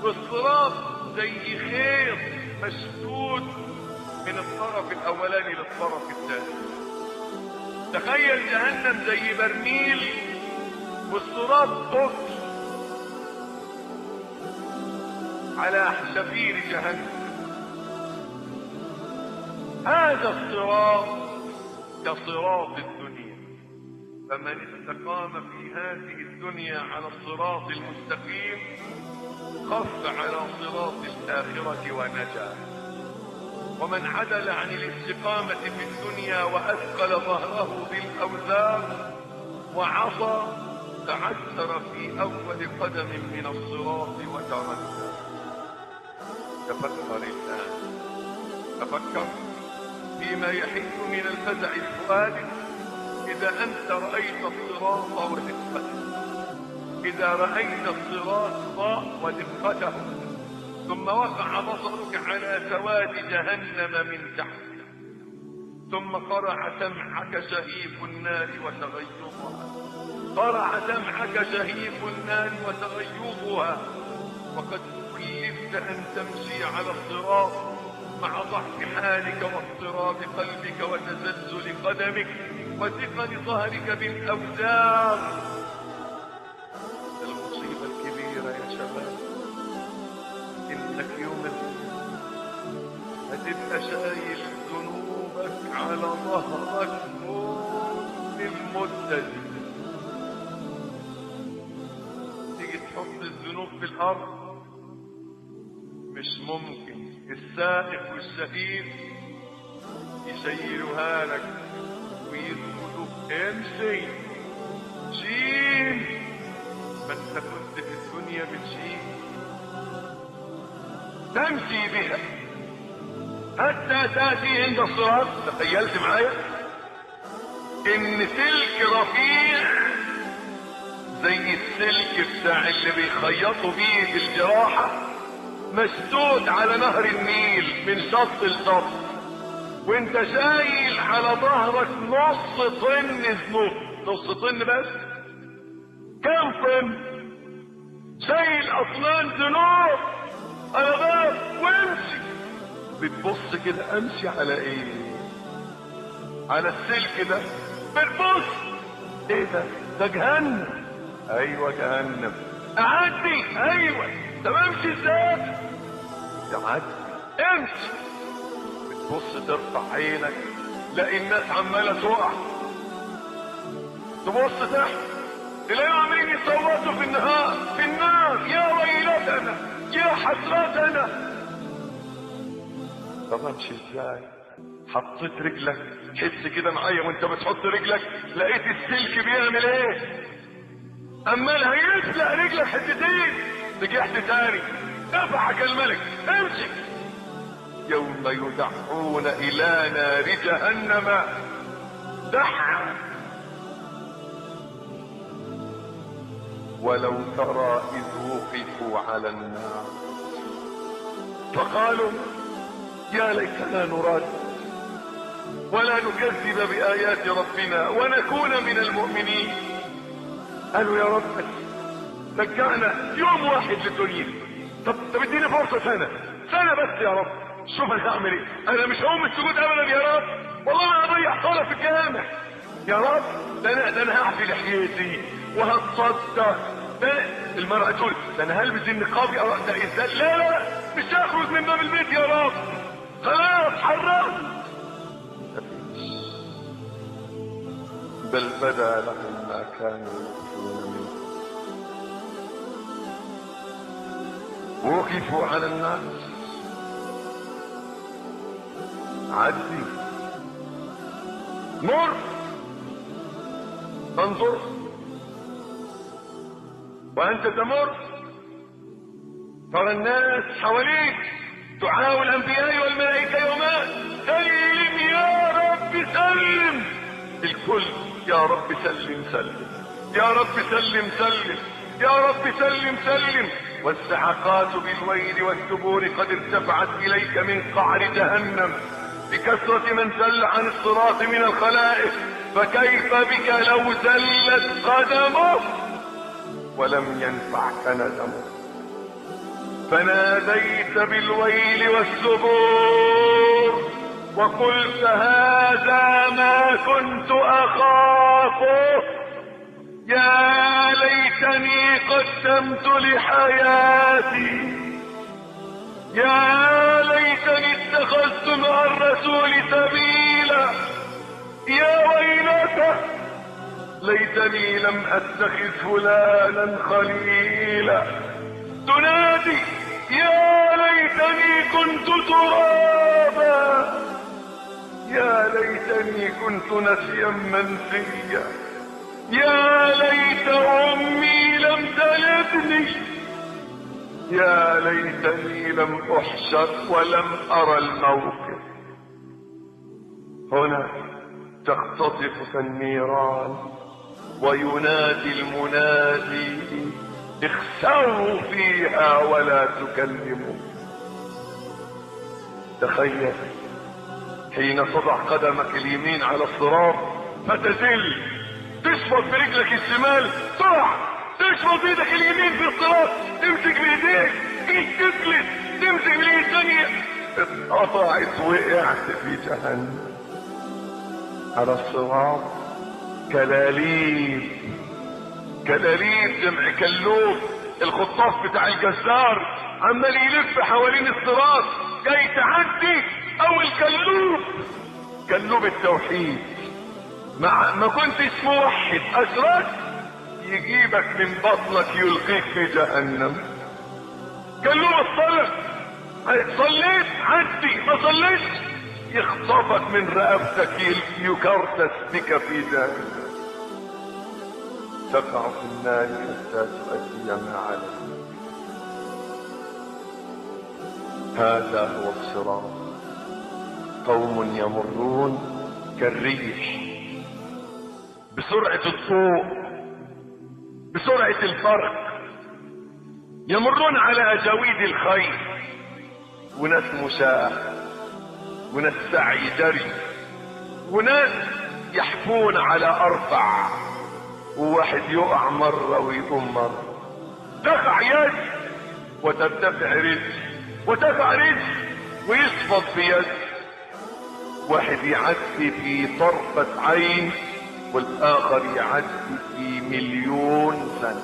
والصراط زي خيط مشدود من الطرف الاولاني للطرف الثاني. تخيل جهنم زي برميل والصراط طفل على شفير جهنم. هذا الصراط كصراط الدنيا، فمن استقام في هذه الدنيا على الصراط المستقيم خف على صراط الآخرة ونجا، ومن عدل عن الاستقامة في الدنيا وأثقل ظهره بالأوزار وعصى تعثر في أول قدم من الصراط وتردى. تفكر الآن، تفكر فيما يحل من الفزع الفؤادي إذا أنت رأيت الصراط ودقته، إذا رأيت الصراط ودقته، ثم وقع بصرك على سواد جهنم من تحت، ثم قرع سمعك شهيق النار وتغيظها، قرع سمعك شهيق النار وتغيظها، وقد كلفت أن تمشي على الصراط مع ضعف حالك واضطراب قلبك وتزلزل قدمك وثقل ظهرك بالأوزار. المصيبة الكبيرة يا شباب إنك يوم هتبقى شايل ذنوبك على ظهرك طول المدة دي. تيجي تحط الذنوب في الأرض مش ممكن. السائق والشهيد يشيلوها لك ويقولوا امشي شيل، ما انت كنت في الدنيا بتشيل تمشي بها حتى تاتي عند الصراط. تخيلت معايا ان سلك رفيع زي السلك بتاع اللي بيخيطوا بيه في الجراحة مسدود على نهر النيل من شط لشط، وانت شايل على ظهرك نص طن ذنوب. نص طن بس؟ كم طن؟ شايل اطنان ذنوب على ظهرك وامشي. بتبص كده امشي على ايه؟ على السلك ده. بتبص ايه ده؟ ده جهنم. ايوه جهنم. اعدي. ايوه. طب امشي ازاي؟ تعدي. امشي. بتبص ترفع عينك تلاقي الناس عماله تقع، تبص تحت تلاقيهم عاملين يصوتوا في النهار في النار، يا ويلتنا يا حسرتنا. طب امشي ازاي؟ حطيت رجلك، حس كده معايا وانت بتحط رجلك لقيت السلك بيعمل ايه؟ عمال هيسلق رجلك حتتين، رجعت تاني دفعك الملك. امشي. يوم يدعون الى نار جهنم دحا ولو ترى اذ وقفوا على النار فقالوا يا ليتنا نراد ولا نكذب بآيات ربنا ونكون من المؤمنين. قالوا يا رب رجعنا يوم واحد للدنيا. طب اديني فرصة سنة بس يا رب، شوف انا هعمل ايه. انا مش هقوم السجود ابدا يا رب، والله انا هضيع صلاة في الجامع يا رب. ده انا هعفي لحيتي وهتصدق. المرأة تقول ده انا هلبس النقاب يا رب، ده ازاي؟ لا لا مش هخرج من باب البيت يا رب، خلاص حرمت. بل بدا لهم ما كانوا يخفون منه. وقفوا على الناس، عدي، مر، انظر، وانت تمر ترى الناس حواليك دعاء الانبياء والملائكه يومان سلم يا رب سلم، الكل يا رب سلم سلم، يا رب سلم سلم، يا رب سلم سلم. والسحقات بالويل والثبور قد ارتفعت اليك من قعر جهنم بكثرة من زل عن الصراط من الخلائق، فكيف بك لو زلت قدمه ولم ينفعك ندمه. فناديت بالويل والثبور وقلت هذا ما كنت اخافه، يا ليتني قدمت لحياتي، يا ليتني اتخذت مع الرسول سبيلا، يا ويلتى ليتني لم اتخذ فلانا خليلا. تنادي يا ليتني كنت ترابا، يا ليتني كنت نسيا منسيا، يا ليت امي لم تلدني، يا ليتني لم احشر ولم ارى الموقف. هنا تختطفك النيران وينادي المنادي اخسروا فيها ولا تكلموا. تخيل حين تضع قدمك اليمين على الصراط فتزل، تشفط برجلك الشمال، تقع، تشفط بايدك اليمين في الصراط، تمسك بايديك تجلس، تمسك بالايد الثانيه، اتقطعت وقعت في جهنم. على الصراط كلاليب، كلاليب جمع كلوب، الخطاف بتاع الجزار عمال يلف حوالين الصراط جاي تعدي، او الكلوب كلوب التوحيد ما كنتش موحد اشركت يجيبك من بطنك يلقيك في جهنم. كلوب الصلاة صليت عدي، ما صليتش يخطفك من رقبتك يكرتس بك في جهنم. تقع في النار حتى تؤدي ما عليك. هذا هو الصراط، قوم يمرون كالريح بسرعة الضوء، بسرعة البرق، يمرون على أجاويد الخيل، وناس مشاة، وناس سعي جري، وناس يحفون على أرفع، وواحد يقع مرة ويقوم مرة، تقع يد وترتفع رجل، وتقع رجل ويسقط بيد. واحد يعدي في طرفة عين والآخر يعدي في 1,000,000 سنة،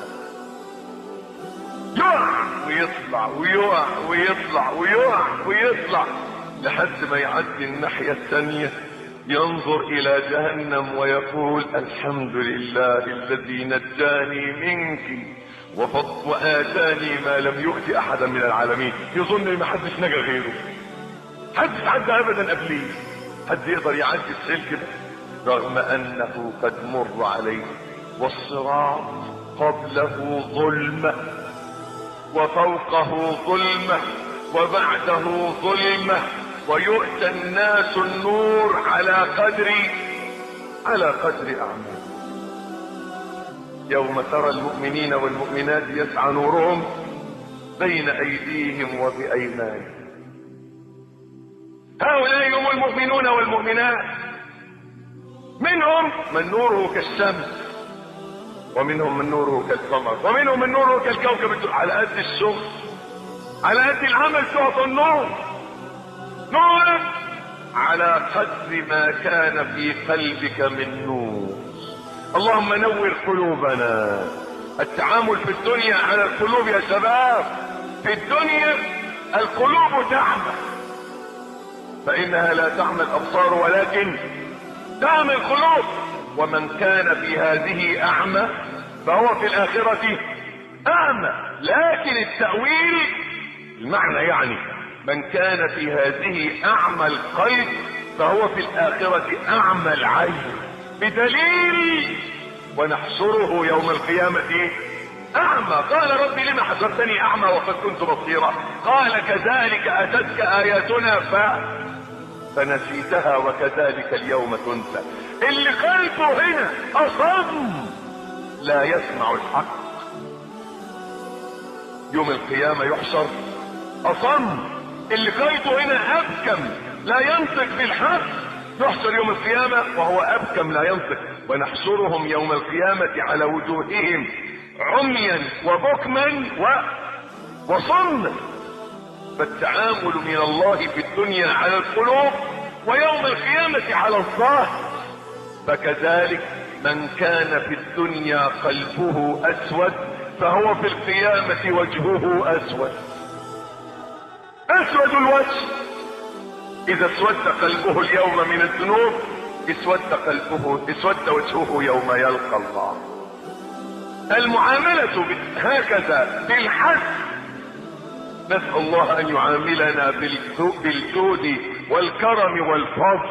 يقع ويطلع ويقع ويطلع ويقع ويطلع لحد ما يعدي الناحية الثانية، ينظر إلى جهنم ويقول الحمد لله الذي نجاني منك وآتاني ما لم يؤت أحدا من العالمين. يظن ما حدش نجا غيره، حدش عدى أبدا قبليه، حد يقدر يعدي السلك ده رغم أنه قد مر عليه. والصراط قبله ظلمة وفوقه ظلمة وبعده ظلمة، ويؤتى الناس النور على قدر أعمالهم. يوم ترى المؤمنين والمؤمنات يسعى نورهم بين أيديهم وبأيمانهم. هؤلاء هم المؤمنون والمؤمنات، منهم من نوره كالشمس، ومنهم من نوره كالقمر، ومنهم من نوره كالكوكب. على قد الشمس، على قد العمل تعطى النور، نورك على قدر ما كان في قلبك من نور. اللهم نور قلوبنا. التعامل في الدنيا على القلوب يا شباب. في الدنيا القلوب تعمى، فإنها لا تعمى الأبصار ولكن تعمى القلوب. ومن كان في هذه أعمى فهو في الآخرة أعمى. لكن التأويل المعنى يعني من كان في هذه أعمى القلب فهو في الآخرة أعمى العين، بدليل ونحشره يوم القيامة أعمى. قال ربي لما حشرتني أعمى وقد كنت بصيرا؟ قال كذلك أتتك آياتنا فنسيتها وكذلك اليوم تنسى. اللي قلبه هنا أصم لا يسمع الحق يوم القيامة يحشر أصم. اللي قلبه هنا أبكم لا ينطق بالحق يحشر يوم القيامة وهو أبكم لا ينطق. ونحشرهم يوم القيامة على وجوههم عميا وبكما وصما. فالتعامل من الله في الدنيا على القلوب ويوم القيامة على الظاهر. فكذلك من كان في الدنيا قلبه أسود فهو في القيامة وجهه أسود. أسود الوجه. إذا اسود قلبه اليوم من الذنوب اسود وجهه يوم يلقى الله. المعاملة هكذا بالحد. نسأل الله أن يعاملنا بالجود والكرم والفضل،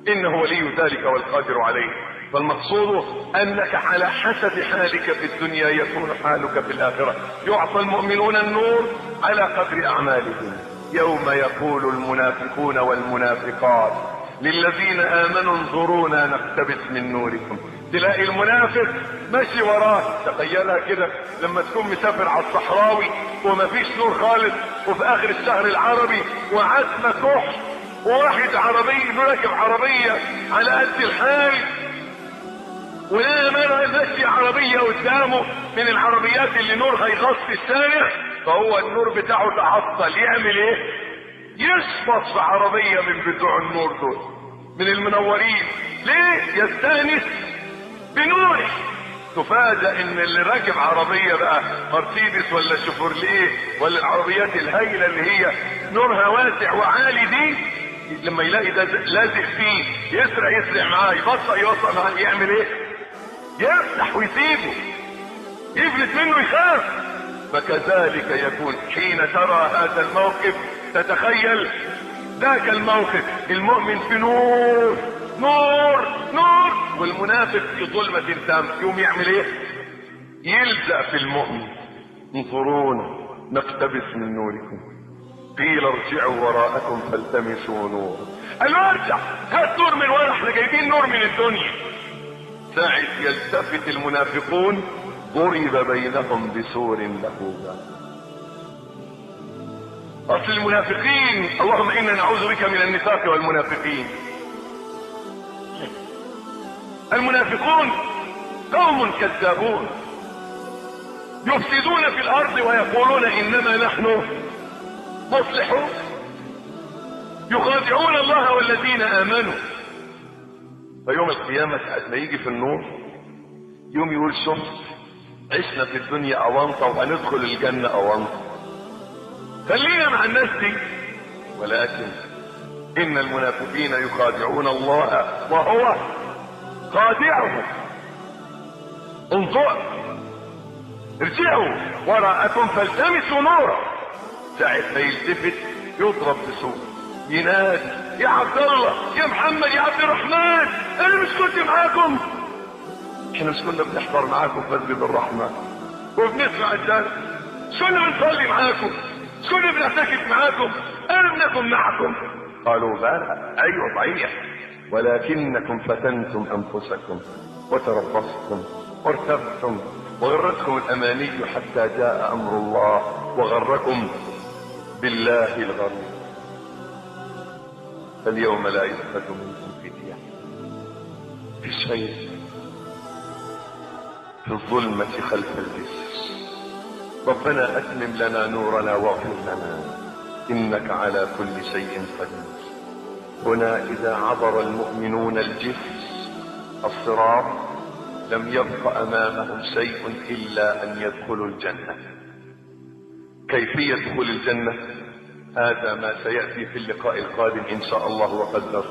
إنه ولي ذلك والقادر عليه. فالمقصود أنك على حسب حالك في الدنيا يكون حالك في الآخرة. يعطى المؤمنون النور على قدر أعمالهم. يوم يقول المنافقون والمنافقات للذين آمنوا انظرونا نقتبس من نوركم. تلاقي المنافق ماشي وراه. تخيلها كده لما تكون مسافر على الصحراوي وما فيش نور خالص، وفي آخر الشهر العربي وعتمة كحل، وواحد عربي راكب عربية على قد الحال، ولا مرة ماشي عربية قدامه من العربيات اللي نورها يغطي الشارع، فهو النور بتاعه تعطل. يعمل ايه؟ يشفط في عربية من بتوع النور دول، من المنورين. ليه؟ يستانس بنوره. تفاجأ ان اللي راكب عربية بقى مرسيدس ولا شيفروليه ولا العربيات الهائلة اللي هي نورها واسع وعالي دي، لما يلاقي ده لازق فيه يسرع معاه، يبطأ معاه، يعمل ايه؟ يفتح ويسيبه، يفلت منه يخاف. فكذلك يكون حين ترى هذا الموقف تتخيل ذاك الموقف. المؤمن في نور نور نور، والمنافق في ظلمة تامة. يوم يعمل ايه؟ يلزق في المؤمن. انظرونا نقتبس من نوركم قيل ارجعوا وراءكم فالتمسوا نور. قال له ارجع، هات نور من ورا، احنا جايبين نور من الدنيا. ساعة يلتفت المنافقون ضرب بينهم بسور له باب. اصل المنافقين، اللهم انا نعوذ بك من النفاق والمنافقين. المنافقون قوم كذابون يفسدون في الارض ويقولون انما نحن مصلحون، يخادعون الله والذين امنوا. فيوم القيامة ساعة ما يجي في النور يوم يقول شوف عشنا في الدنيا أونطة وهندخل الجنة أونطة، خلينا مع الناس دي. ولكن إن المنافقين يخادعون الله وهو خادعهم. انظر ارجعوا وراءكم فالتمسوا نورا. ساعة ما يلتفت يضرب بسور، ينادي يا عبد الله يا محمد يا عبد الرحمن، انا مش كنت معاكم؟ احنا مش كنا بنحضر معاكم في مسجد الرحمة وبنسمع الدرس؟ مش كنا بنصلي معاكم؟ مش كنا بنعتكف معاكم؟ انا بنكن معكم. قالوا بلى ايوه صحيح، ولكنكم فتنتم انفسكم وتربصتم وارتبتم وغرتكم الاماني حتى جاء امر الله وغركم بالله الغرور. فاليوم لا يؤخذ منكم فدية في شيء في الظلمة خلف الجسر. ربنا أتمم لنا نورنا واغفر لنا إنك على كل شيء قدير. هنا إذا عبر المؤمنون الجسر الصراط لم يبق امامهم شيء الا ان يدخلوا الجنة. كيفية دخول الجنة هذا ما سيأتي في اللقاء القادم ان شاء الله وقدر.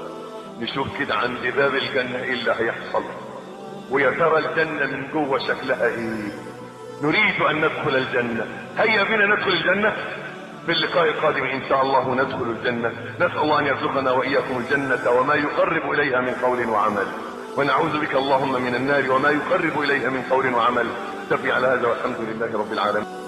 نشوف كده عند باب الجنة ايه اللي هيحصل، ويا ترى الجنة من جوه شكلها ايه. نريد ان ندخل الجنة، هيا بنا ندخل الجنة. في اللقاء القادم ان شاء الله ندخل الجنة. نسأل الله ان يرزقنا واياكم الجنة وما يقرب اليها من قول وعمل، ونعوذ بك اللهم من النار وما يقرب اليها من قول وعمل. تبي على هذا والحمد لله رب العالمين.